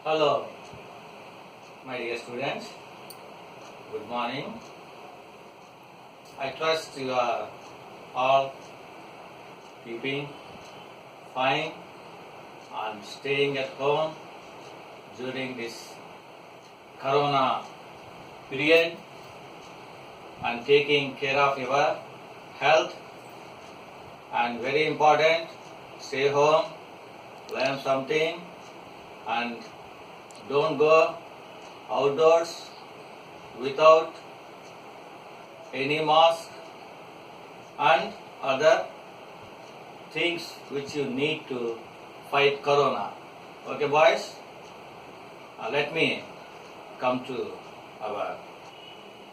Hello, my dear students. Good morning. I trust you are all keeping fine and staying at home during this corona period and taking care of your health. And very important, stay home, learn something, and don't go outdoors without any mask and other things which you need to fight corona. Okay, boys? Let me come to our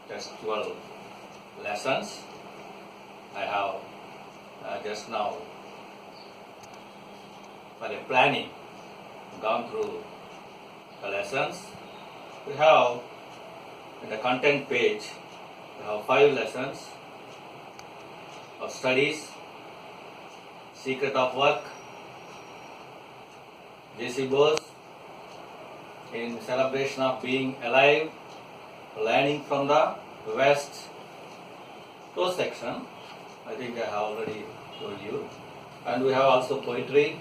just 12 lessons. I have just now for a planning gone through the lessons. We have in the content page, we have 5 lessons of studies, secret of work, J.C. Bose in celebration of being alive, learning from the West. Those section, I think I have already told you. And we have also poetry,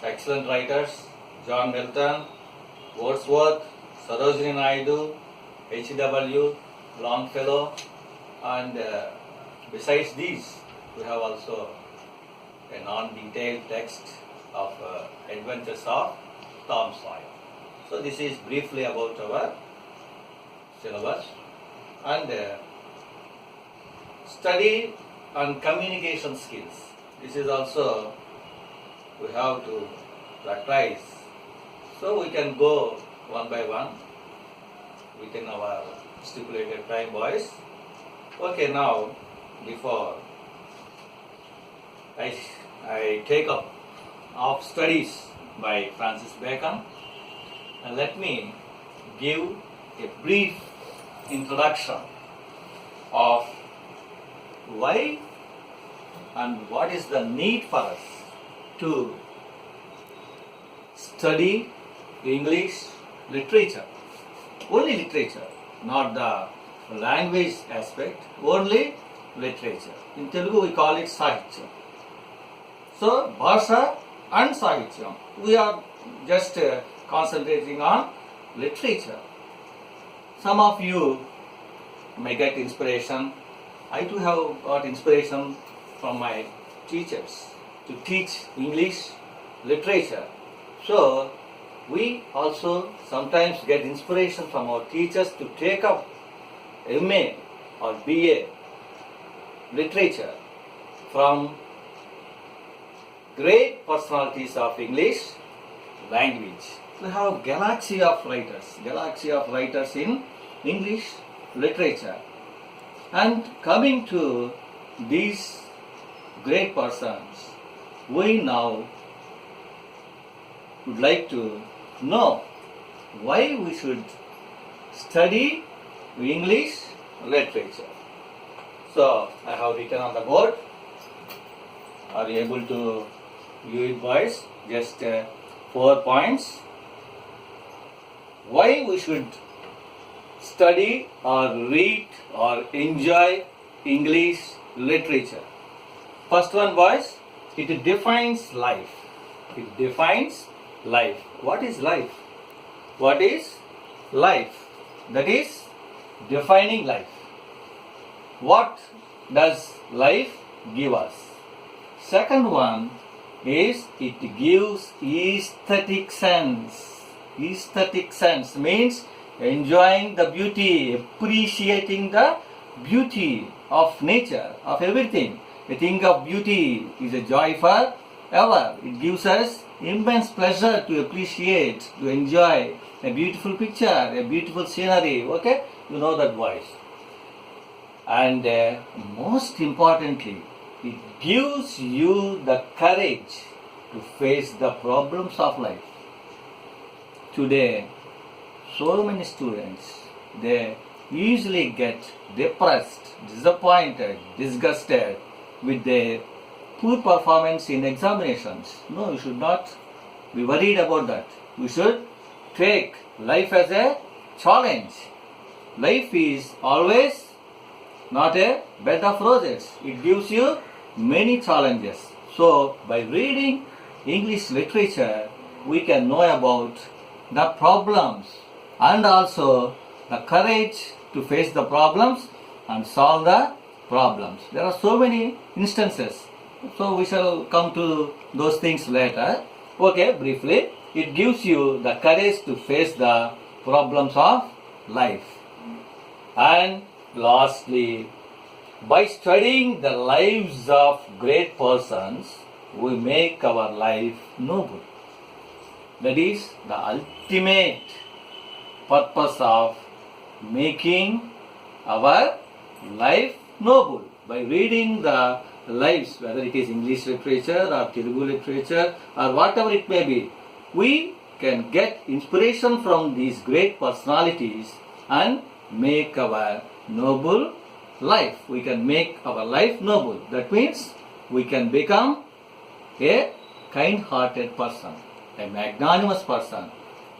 excellent writers, John Milton, Wordsworth, Sarojini Naidu, H.W. Longfellow, and besides these, we have also a non-detailed text of Adventures of Tom Sawyer. So this is briefly about our syllabus. And study and communication skills. This is also we have to practice. So we can go one by one within our stipulated time, boys. Okay, now before I take up of studies by Francis Bacon, and let me give a brief introduction of why and what is the need for us to study English literature. Only literature, not the language aspect, only literature. In Telugu we call it Sahityam. So, Bhasha and Sahityam. We are just concentrating on literature. Some of you may get inspiration. I too have got inspiration from my teachers to teach English literature. So, we also sometimes get inspiration from our teachers to take up MA or BA literature from great personalities of English language. We have galaxy of writers in English literature. And coming to these great persons, we now would like to know why we should study English literature. So, I have written on the board. Are you able to view it, boys? Just 4 points. Why we should study or read or enjoy English literature. First one, boys, it defines life. It defines life. What is life? What is life? That is defining life. What does life give us? Second one is it gives aesthetic sense. Aesthetic sense means enjoying the beauty, appreciating the beauty of nature, of everything. A thing of beauty is a joy for ever. It gives us immense pleasure to appreciate, to enjoy a beautiful picture, a beautiful scenery. Okay? You know that, boys. And most importantly, it gives you the courage to face the problems of life. Today, so many students, they easily get depressed, disappointed, disgusted with their poor performance in examinations. No, you should not be worried about that. We should take life as a challenge. Life is always not a bed of roses. It gives you many challenges. So, by reading English literature, we can know about the problems and also the courage to face the problems and solve the problems. There are so many instances. So, we shall come to those things later. Okay, briefly, it gives you the courage to face the problems of life. And lastly, by studying the lives of great persons, we make our life noble. That is the ultimate purpose of making our life noble. By reading the lives, whether it is English literature or Telugu literature or whatever it may be, we can get inspiration from these great personalities and make our noble life. We can make our life noble. That means we can become a kind-hearted person, a magnanimous person.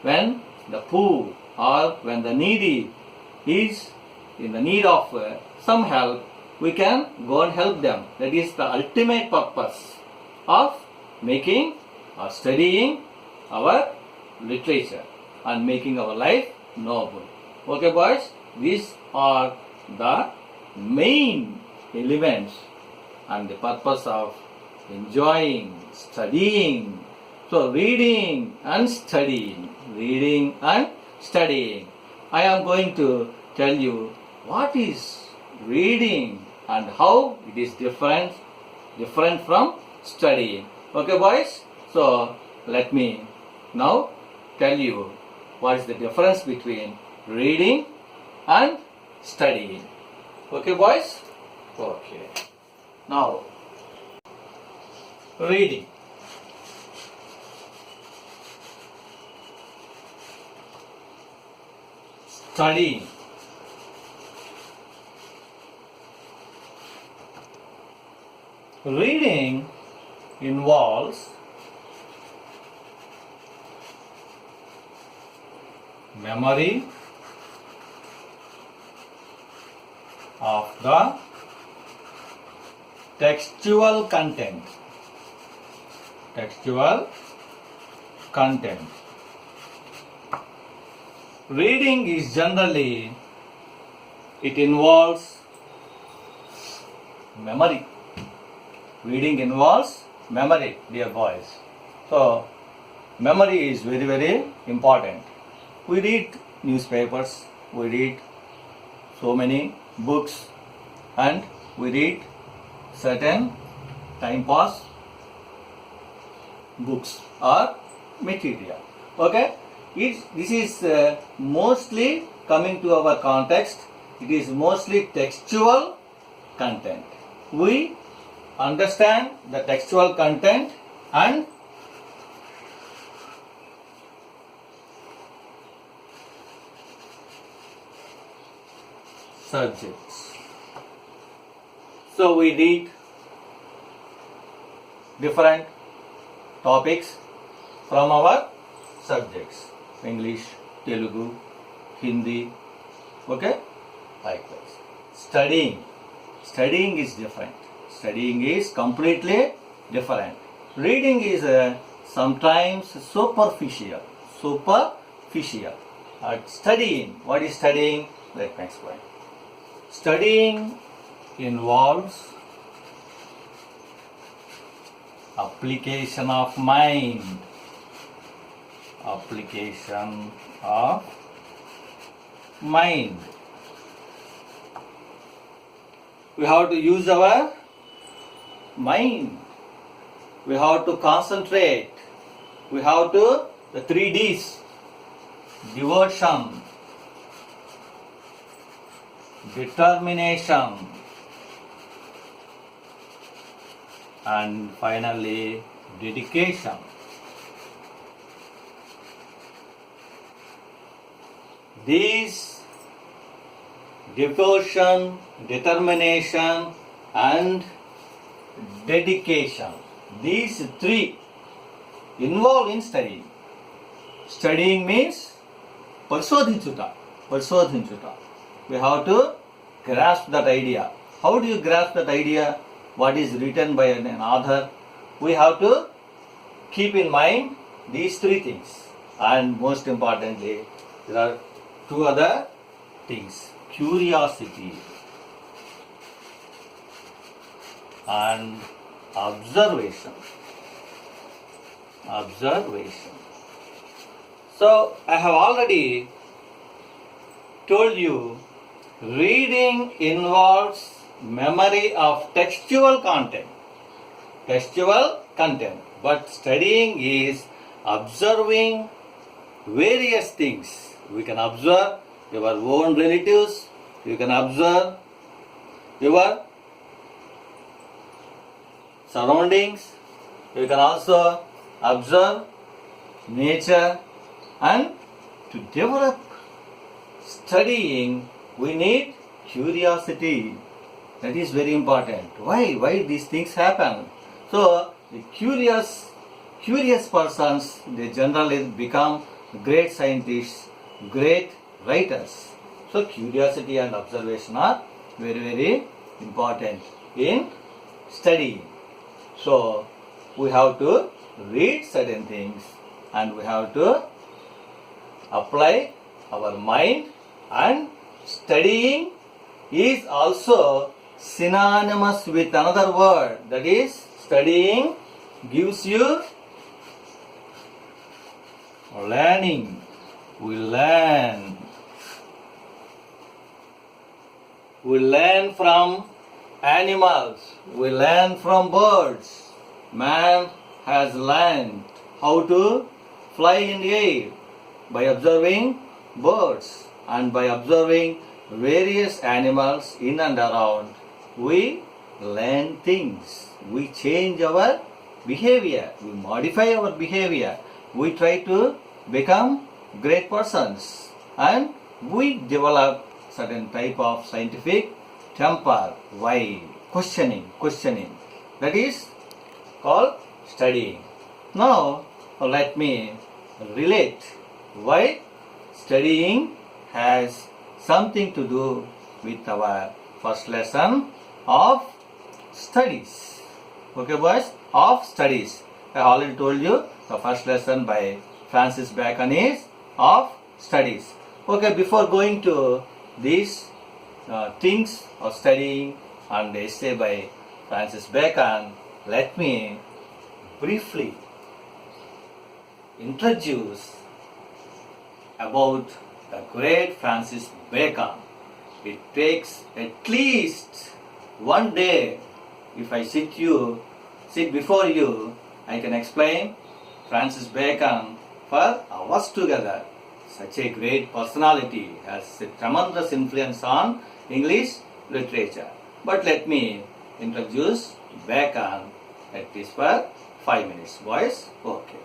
When the poor or when the needy is in the need of some help, we can go and help them. That is the ultimate purpose of making or studying our literature and making our life noble. Okay, boys, these are the main elements and the purpose of enjoying, studying. So, reading and studying. Reading and studying. I am going to tell you what is reading and how it is different from studying. Okay, boys? So, let me now tell you what is the difference between reading and studying. Okay, boys? Okay. Now, reading. Studying. Reading involves memory of the textual content. Textual content. Reading is generally, it involves memory. Reading involves memory, dear boys. So, memory is very, very important. We read newspapers, we read so many books, and we read certain time pass books or material. Okay? This is mostly coming to our context. It is mostly textual content. We understand the textual content and subjects. So we read different topics from our subjects. English, Telugu, Hindi. Okay? Likewise. Studying is different. Studying is completely different. Reading is sometimes superficial. Studying. What is studying? Let me explain. Studying involves application of mind. Application of mind. We have to use our mind. We have to concentrate. We have to, the 3 Ds, devotion, determination, and finally dedication. These devotion, determination, and dedication, these 3 involved in studying. Studying means పరిశోధించుట. We have to grasp that idea. How do you grasp that idea? What is written by an author? We have to keep in mind these three things. And most importantly, there are two other things. Curiosity and observation. So I have already told you, reading involves memory of textual content, but studying is observing various things. We can observe your own relatives, you can observe your surroundings, you can also observe nature, and to develop studying we need curiosity. That is very important. Why these things happen? So the curious persons, they generally become great scientists, great writers. So curiosity and observation are very important in studying. So we have to read certain things and we have to apply our mind, and studying is also synonymous with another word, that is studying gives you learning. We learn from animals, we learn from birds. Man has learned how to fly in the air by observing birds and by observing various animals in and around. We learn things, we change our behavior, we modify our behavior, we try to become great persons, and we develop certain type of scientific temper. Why? Questioning. That is called studying. Now let me relate why studying has something to do with our first lesson of studies. Okay boys, of studies. I already told you the first lesson by Francis Bacon is of studies. Okay, before going to these things of studying and the essay by Francis Bacon, let me briefly introduce about the great Francis Bacon. It takes at least one day. If I sit before you, I can explain Francis Bacon for hours together. Such a great personality, has a tremendous influence on English literature. But let me introduce Bacon at least for 5 minutes, boys. Okay.